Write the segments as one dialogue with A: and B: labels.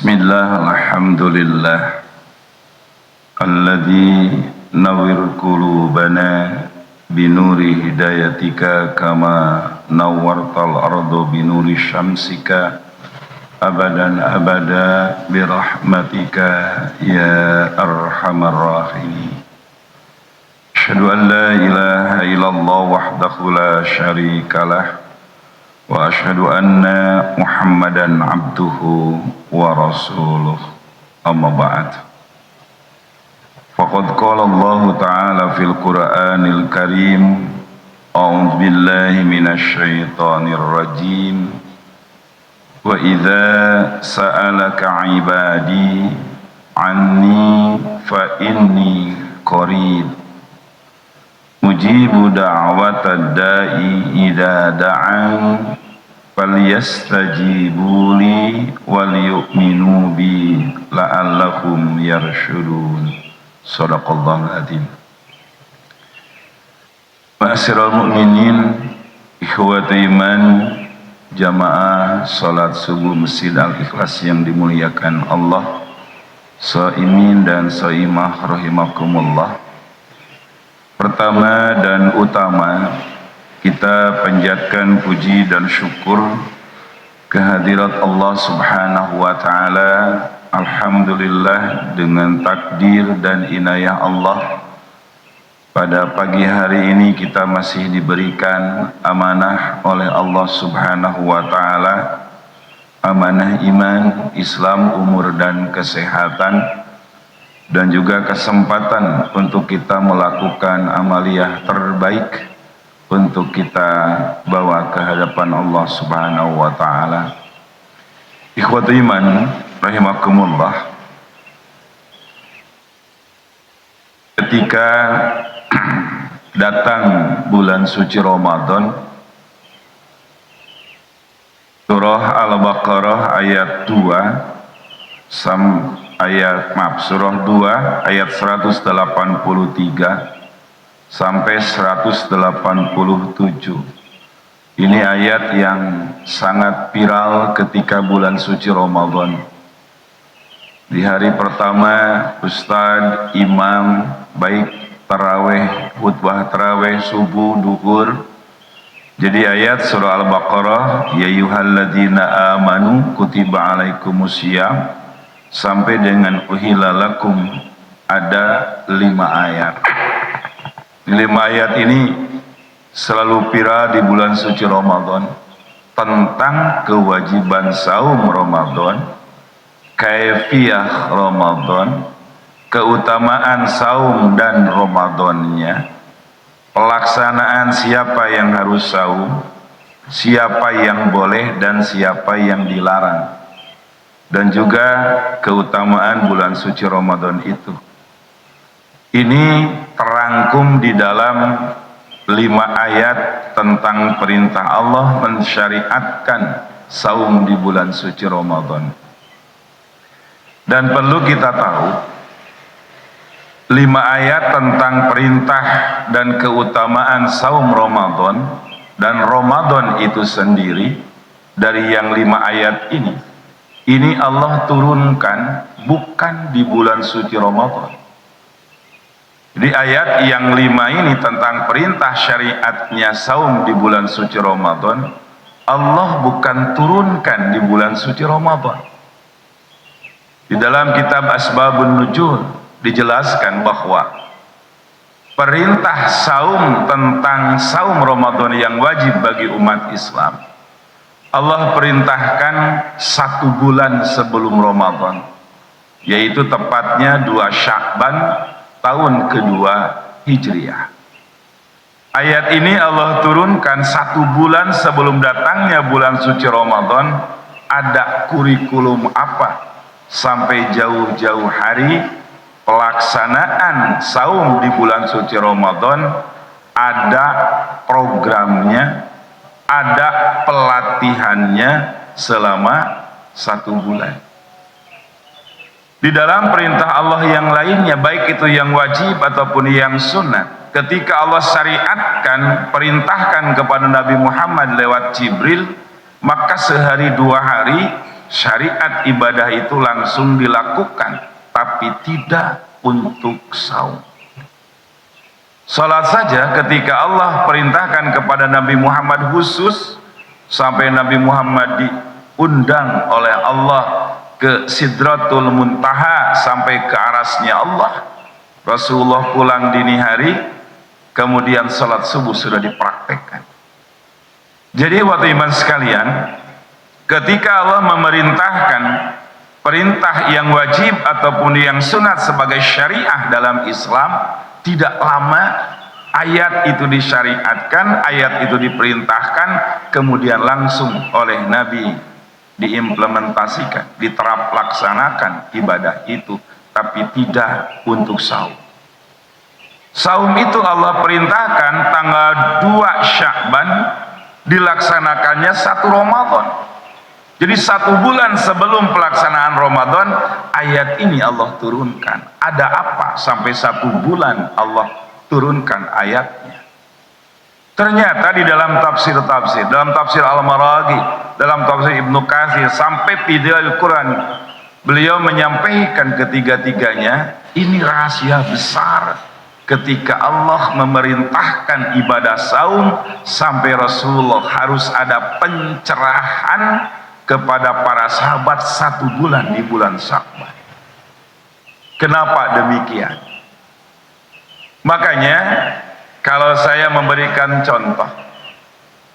A: Bismillah, alhamdulillah alladzi nawwir qulubana binuri hidayatika kama nawwartal ardu binuri syamsika abadan abada birahmatika ya arhamar rahimin. Asyhadu an la ilaha illallah wahdahu la syarikalah wa asyhadu anna Muhammadan abduhu wa rasuluh, amma ba'd. Faqad qala Allah ta'ala fil Qur'anil Karim, a'udzu billahi minasy syaithanir rajim, wa idza sa'alaka 'ibadi 'anni fa inni qarib ujibu da'watad da'i idza da'an falyastajibu li wal yu'minu bi la'allahum yarshudun. Shadaqallahul adzim. Ma'asyiral mu'minin, ikhwati iman, jamaah salat subuh Masjid Al-Ikhlas yang dimuliakan Allah, shaimin dan shaimah rahimakumullah. Pertama dan utama, kita panjatkan puji dan syukur kehadirat Allah Subhanahu wa ta'ala. Alhamdulillah, dengan takdir dan inayah Allah, pada pagi hari ini kita masih diberikan amanah oleh Allah Subhanahu wa ta'ala, amanah iman, Islam, umur dan kesehatan, dan juga kesempatan untuk kita melakukan amaliyah terbaik untuk kita bawa ke hadapan Allah Subhanahu wa ta'ala. Ikhwatu iman rahimakumullah, ketika datang bulan suci Ramadan, surah Al-Baqarah ayat 2 surah 2 ayat 183 sampai 187. Ini ayat yang sangat viral ketika bulan suci Ramadan. Di hari pertama, ustadz, imam, baik taraweh, khutbah taraweh, subuh, duhur. Jadi ayat surah Al-Baqarah, ya ayyuhalladzina amanu kutiba alaikumusiyam, sampai dengan uhilalakum, ada 5 ayat. 5 ayat ini selalu viral di bulan suci Ramadan tentang kewajiban saum Ramadan, kaifiyah Ramadan, keutamaan saum dan Ramadannya, pelaksanaan siapa yang harus saum, siapa yang boleh dan siapa yang dilarang, dan juga keutamaan bulan suci Ramadan itu. Ini terangkum di dalam 5 ayat tentang perintah Allah mensyariatkan saum di bulan suci Ramadan. Dan perlu kita tahu, 5 ayat tentang perintah dan keutamaan saum Ramadan dan Ramadan itu sendiri, dari yang 5 ayat ini Allah turunkan bukan di bulan suci Ramadan. Di ayat yang 5 ini tentang perintah syariatnya saum di bulan suci Ramadan, Allah bukan turunkan di bulan suci Ramadan. Di dalam kitab Asbabun Nuzul dijelaskan bahwa perintah saum tentang saum Ramadan yang wajib bagi umat Islam, Allah perintahkan 1 bulan sebelum Ramadan, yaitu tepatnya 2 Sya'ban tahun kedua Hijriah. Ayat ini Allah turunkan 1 bulan sebelum datangnya bulan suci Ramadan. Ada kurikulum apa sampai jauh-jauh hari pelaksanaan saum di bulan suci Ramadan, ada programnya, ada pelatihannya selama 1 bulan. Di dalam perintah Allah yang lainnya, baik itu yang wajib ataupun yang sunnah, ketika Allah syariatkan, perintahkan kepada Nabi Muhammad lewat Jibril, maka sehari 2 hari syariat ibadah itu langsung dilakukan, tapi tidak untuk saum. Salat saja ketika Allah perintahkan kepada Nabi Muhammad khusus, sampai Nabi Muhammad diundang oleh Allah ke Sidratul Muntaha sampai ke arasnya Allah. Rasulullah pulang dini hari, kemudian salat subuh sudah dipraktekkan. Jadi waktu iman sekalian, ketika Allah memerintahkan perintah yang wajib ataupun yang sunat sebagai syariah dalam Islam, tidak lama ayat itu disyariatkan, ayat itu diperintahkan, kemudian langsung oleh Nabi diimplementasikan, diterap laksanakan ibadah itu, tapi tidak untuk saum. Saum itu Allah perintahkan tanggal 2 Sya'ban, dilaksanakannya 1 Ramadan. Jadi 1 bulan sebelum pelaksanaan Ramadan, ayat ini Allah turunkan. Ada apa sampai 1 bulan Allah turunkan ayatnya? Ternyata di dalam tafsir-tafsir, dalam tafsir Al-Maraghi, dalam tafsir Ibnu Katsir, sampai Bidayahul Quran, beliau menyampaikan ketiga-tiganya, ini rahasia besar ketika Allah memerintahkan ibadah saum, sampai Rasulullah harus ada pencerahan kepada para sahabat 1 bulan di bulan Sya'ban. Kenapa demikian? Makanya kalau saya memberikan contoh,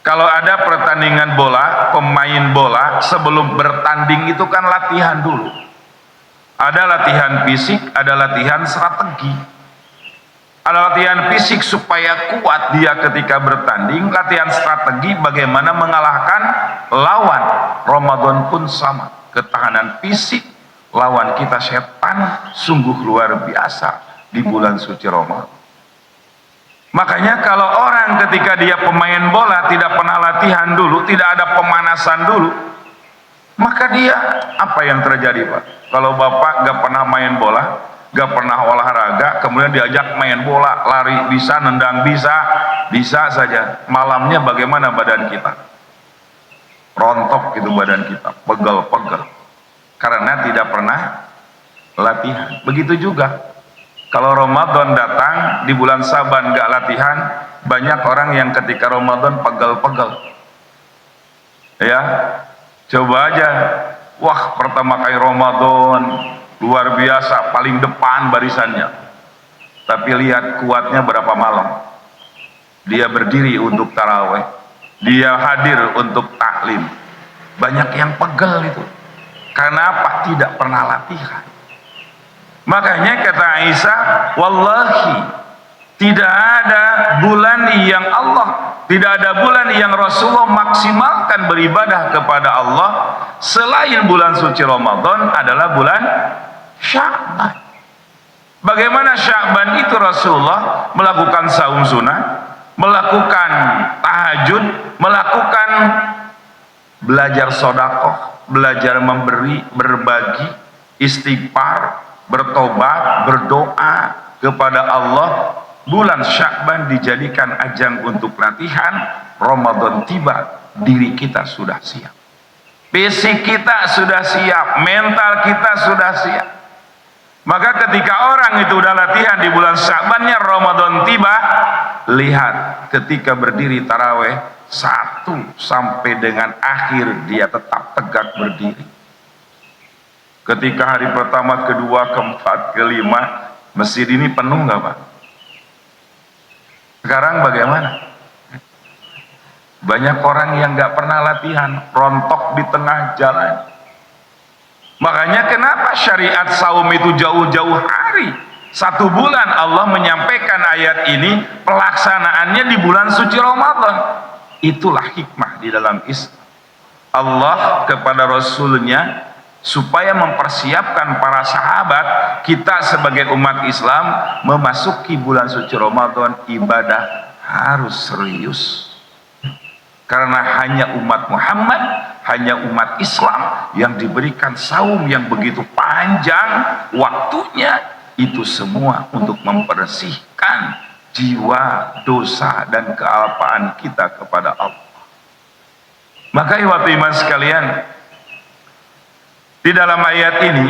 A: kalau ada pertandingan bola, pemain bola sebelum bertanding itu kan latihan dulu. Ada latihan fisik, ada latihan strategi. Ada latihan fisik supaya kuat dia ketika bertanding, latihan strategi bagaimana mengalahkan lawan. Ramadan pun sama, ketahanan fisik lawan kita setan sungguh luar biasa di bulan suci Ramadan. Makanya kalau orang ketika dia pemain bola tidak pernah latihan dulu, tidak ada pemanasan dulu, maka dia apa yang terjadi, Pak? Kalau Bapak gak pernah main bola, gak pernah olahraga, kemudian diajak main bola, lari bisa, nendang bisa saja. Malamnya bagaimana badan kita? Rontok gitu badan kita, pegel-pegel, karena tidak pernah latihan. Begitu juga kalau Ramadan datang di bulan Saban gak latihan, banyak orang yang ketika Ramadan pegel-pegel. Ya, coba aja, wah pertama kali Ramadan luar biasa, paling depan barisannya, tapi lihat kuatnya berapa malam dia berdiri untuk taraweh, dia hadir untuk taklim. Banyak yang pegel itu karena apa? Tidak pernah latihan. Makanya kata Aisyah, wallahi tidak ada bulan yang Allah, tidak ada bulan yang Rasulullah maksimalkan beribadah kepada Allah selain bulan suci Ramadan adalah bulan Sya'ban. Bagaimana Sya'ban itu Rasulullah melakukan saum sunnah, melakukan tahajud, melakukan belajar sedekah, belajar memberi, berbagi, istighfar, bertobat, berdoa kepada Allah. Bulan Sya'ban dijadikan ajang untuk latihan. Ramadan tiba, diri kita sudah siap, fisik kita sudah siap, mental kita sudah siap. Maka ketika orang itu udah latihan di bulan Sya'bannya, Ramadan tiba, lihat ketika berdiri taraweh 1 sampai dengan akhir dia tetap tegak berdiri. Ketika hari pertama, kedua, keempat, kelima, masjid ini penuh nggak Pak? Sekarang bagaimana? Banyak orang yang nggak pernah latihan, rontok di tengah jalan. Makanya kenapa syariat saum itu jauh-jauh hari? 1 bulan Allah menyampaikan ayat ini, pelaksanaannya di bulan suci Ramadan. Itulah hikmah di dalam Islam. Allah kepada Rasulnya supaya mempersiapkan para sahabat, kita sebagai umat Islam memasuki bulan suci Ramadan, ibadah harus serius. Karena hanya umat Muhammad, hanya umat Islam yang diberikan saum yang begitu panjang waktunya, itu semua untuk membersihkan jiwa, dosa, dan kealpaan kita kepada Allah. Maka waktu iman sekalian, Di dalam ayat ini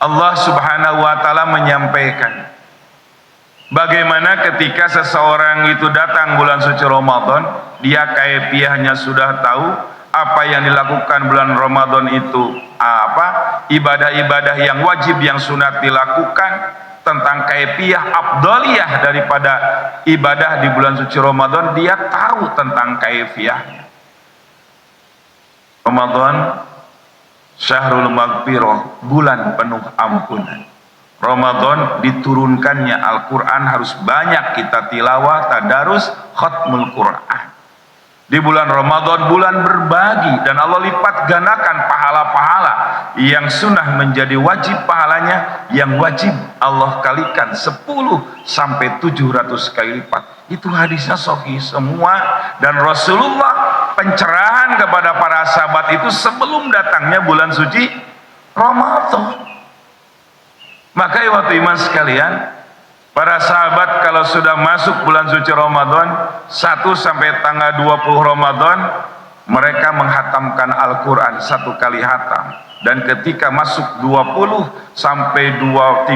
A: Allah Subhanahu wa taala menyampaikan bagaimana ketika seseorang itu datang bulan suci Ramadan, dia kaifiahnya sudah tahu apa yang dilakukan bulan Ramadan itu, apa ibadah-ibadah yang wajib yang sunat dilakukan, tentang kaifiah afdaliyah daripada ibadah di bulan suci Ramadan, dia tahu tentang kaifiahnya. Ramadan syahrul maghfirah, bulan penuh ampunan. Ramadan diturunkannya Al-Quran, harus banyak kita tilawah, tadarus, khatmul Quran. Di bulan Ramadan bulan berbagi, dan Allah lipat gandakan pahala-pahala yang sunnah menjadi wajib pahalanya, yang wajib Allah kalikan 10 sampai 700 kali lipat. Itu hadisnya sahih semua, dan Rasulullah pencerahan kepada para sahabat itu sebelum datangnya bulan suci Ramadan. Maka waktu iman sekalian, para sahabat kalau sudah masuk bulan suci Ramadan 1 sampai tanggal 20 Ramadan, mereka menghatamkan Al-Quran 1 kali hatam. Dan ketika masuk 20 sampai 30,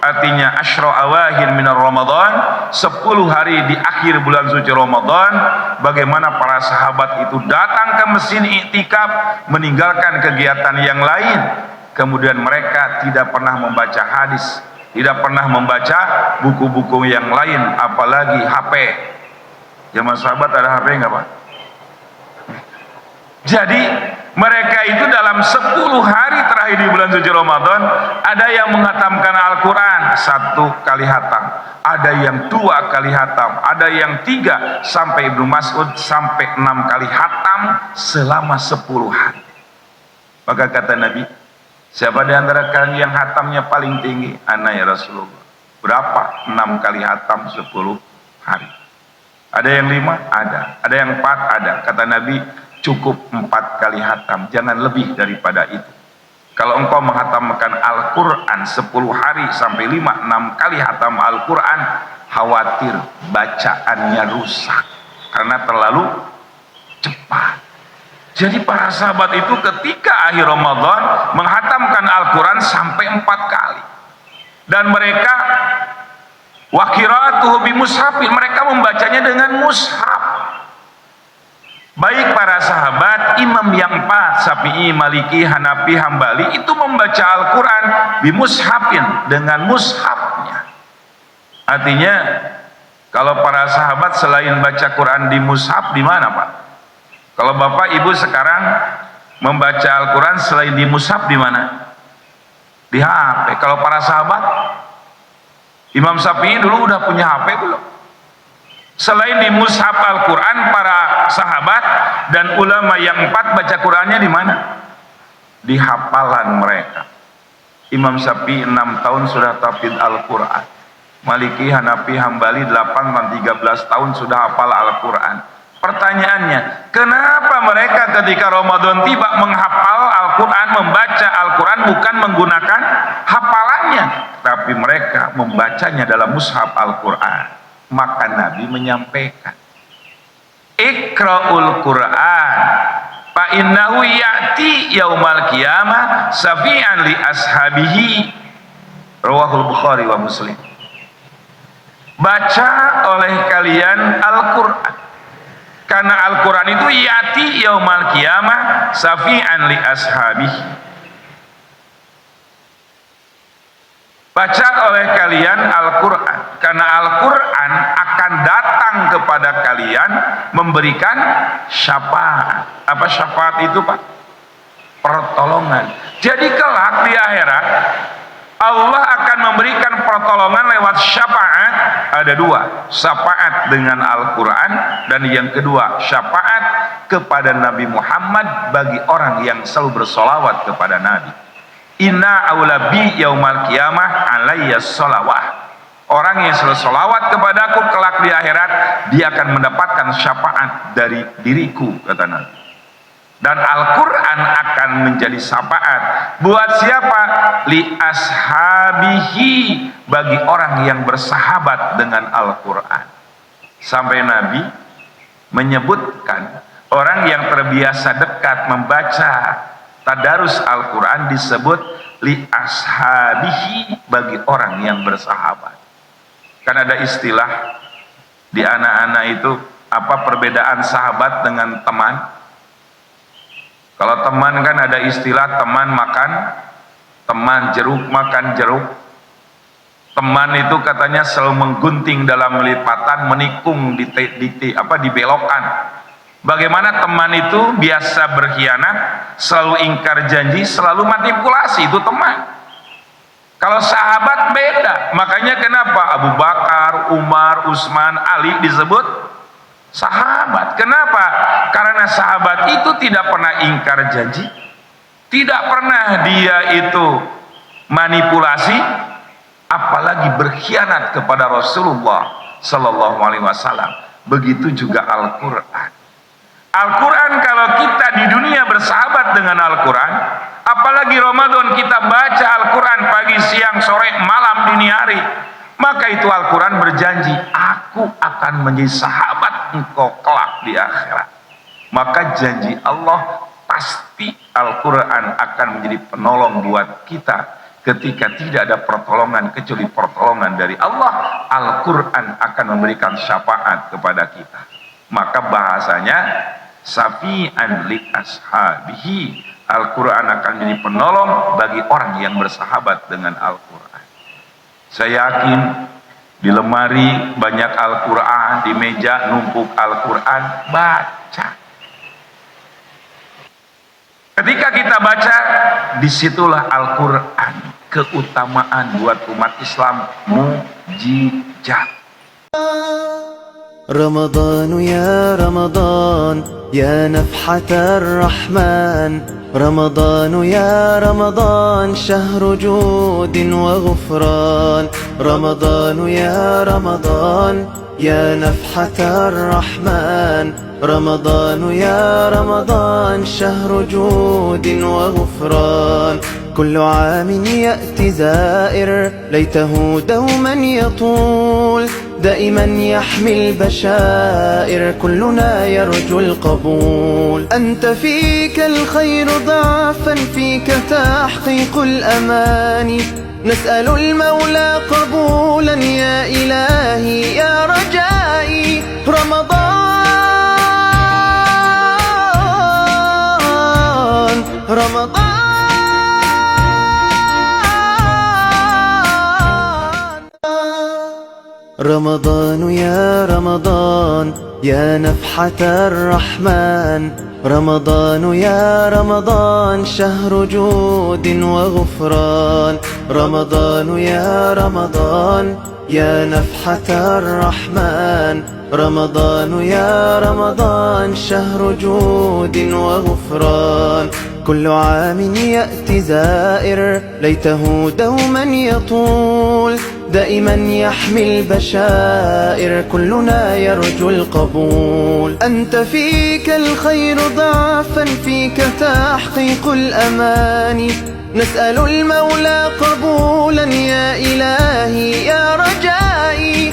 A: artinya asyra awakhir minar Ramadan, 10 hari di akhir bulan suci Ramadan, bagaimana para sahabat itu datang ke masjid iktikaf, meninggalkan kegiatan yang lain. Kemudian mereka tidak pernah membaca hadis, tidak pernah membaca buku-buku yang lain, apalagi HP. Zaman sahabat ada HP enggak, Pak? Jadi mereka itu dalam 10 hari terakhir di bulan suci Ramadan, ada yang menghatamkan Al-Quran 1 kali hatam, ada yang 2 kali hatam, ada yang 3, sampai Ibnu Mas'ud sampai 6 kali hatam selama 10 hari. Maka kata Nabi, siapa di antara kalian yang hatamnya paling tinggi? Ana ya Rasulullah. Berapa? 6 kali hatam 10 hari. Ada yang 5? Ada. Ada yang 4? Ada. Kata Nabi, cukup 4 kali hatam, jangan lebih daripada itu. Kalau engkau menghatamkan Al-Quran 10 hari sampai 5-6 kali hatam Al-Quran, khawatir bacaannya rusak karena terlalu cepat. Jadi para sahabat itu ketika akhir Ramadan menghatamkan Al-Quran sampai 4 kali. Dan mereka wa qiraatuhu bi mushafin, mereka membacanya dengan mushaf. Baik para sahabat, imam yang 4, Syafi'i, Maliki, Hanafi, Hambali, itu membaca Al-Quran bi mushafin, dengan mushafnya. Artinya kalau para sahabat selain baca Quran di mushaf, di mana, Pak? Kalau Bapak Ibu sekarang membaca Al-Quran selain di mushaf, di mana? Di HP. Kalau para sahabat, Imam Syafi'i dulu udah punya HP belum? Selain di mushaf Al-Quran, para sahabat dan ulama yang 4 baca Qurannya di mana? Di hafalan mereka. Imam Syafi'i 6 tahun sudah tahfidz Al-Quran. Maliki, Hanafi, Hambali 8 dan 13 tahun sudah hafal Al-Quran. Pertanyaannya, kenapa mereka ketika Ramadan tiba menghafal Al-Quran, membaca Al-Quran bukan menggunakan hafalannya, tapi mereka membacanya dalam mushaf Al-Quran? Maka Nabi menyampaikan, Iqra'ul Quran fa innahu ya'ti yaumal qiyamah syafi'an li ashabihi. Rawahul Bukhari wa Muslim. Baca oleh kalian Al-Quran, karena Al-Quran itu ya'ti yaumal qiyamah syafi'an li ashabihi. Baca oleh kalian Al-Quran, karena Al-Quran akan datang kepada kalian memberikan syafaat. Apa syafaat itu, Pak? Pertolongan. Jadi kelak di akhirat Allah akan memberikan pertolongan lewat syafaat. Ada 2, syafaat dengan Al-Quran, dan yang kedua syafaat kepada Nabi Muhammad bagi orang yang selalu bersolawat kepada Nabi. Inna aulabi yaumal qiyamah alayya sholawah. Orang yang selalu sholawat kepadaku kelak di akhirat, dia akan mendapatkan syafaat dari diriku, kata Nabi. Dan Al-Quran akan menjadi syafaat buat siapa? Li ashabihi, bagi orang yang bersahabat dengan Al-Quran. Sampai Nabi menyebutkan orang yang terbiasa dekat membaca Tadarus Al-Quran disebut li ashabihi, bagi orang yang bersahabat. Kan ada istilah di anak-anak itu, apa perbedaan sahabat dengan teman? Kalau teman kan ada istilah teman makan, teman jeruk makan jeruk. Teman itu katanya selalu menggunting dalam lipatan, menikung dibelokkan. Bagaimana teman itu biasa berkhianat, selalu ingkar janji, selalu manipulasi, itu teman. Kalau sahabat beda. Makanya kenapa Abu Bakar, Umar, Utsman, Ali disebut sahabat? Kenapa? Karena sahabat itu tidak pernah ingkar janji, tidak pernah dia itu manipulasi, apalagi berkhianat kepada Rasulullah Sallallahu Alaihi Wasallam. Begitu juga Al-Quran. Al-Quran, kalau kita di dunia bersahabat dengan Al-Quran, apalagi Ramadan kita baca Al-Quran pagi, siang, sore, malam, dini hari, maka itu Al-Quran berjanji, aku akan menjadi sahabat engkau kelak di akhirat. Maka janji Allah, pasti Al-Quran akan menjadi penolong buat kita ketika tidak ada pertolongan kecuali pertolongan dari Allah. Al-Quran akan memberikan syafaat kepada kita. Maka bahasanya safi'an li ashabihi, Al-Quran akan menjadi penolong bagi orang yang bersahabat dengan Al-Quran. Saya yakin di lemari banyak Al-Quran, di meja numpuk Al-Quran, baca. Ketika kita baca, disitulah Al-Quran keutamaan buat umat Islam mujizat.
B: رمضان يا رمضان يا نفحة الرحمن رمضان يا رمضان شهر جود وغفران رمضان يا رمضان يا نفحة الرحمن رمضان يا رمضان شهر جود وغفران كل عام يأتي زائر ليته دوما يطول دائما يحمي البشائر كلنا يرجو القبول أنت فيك الخير ضعفا فيك تحقيق الأماني نسأل المولى قبولا يا إلهي يا رجائي رمضان رمضان يا رمضان يا نفحة الرحمن رمضان يا رمضان شهر جود وغفران رمضان يا رمضان يا نفحة الرحمن رمضان يا رمضان شهر جود وغفران كل عام يأتي زائر ليته دوما يطول دائما يحمي البشائر كلنا يرجو القبول أنت فيك الخير ضعفا فيك تحقيق الأماني نسأل المولى قبولا يا إلهي يا رجائي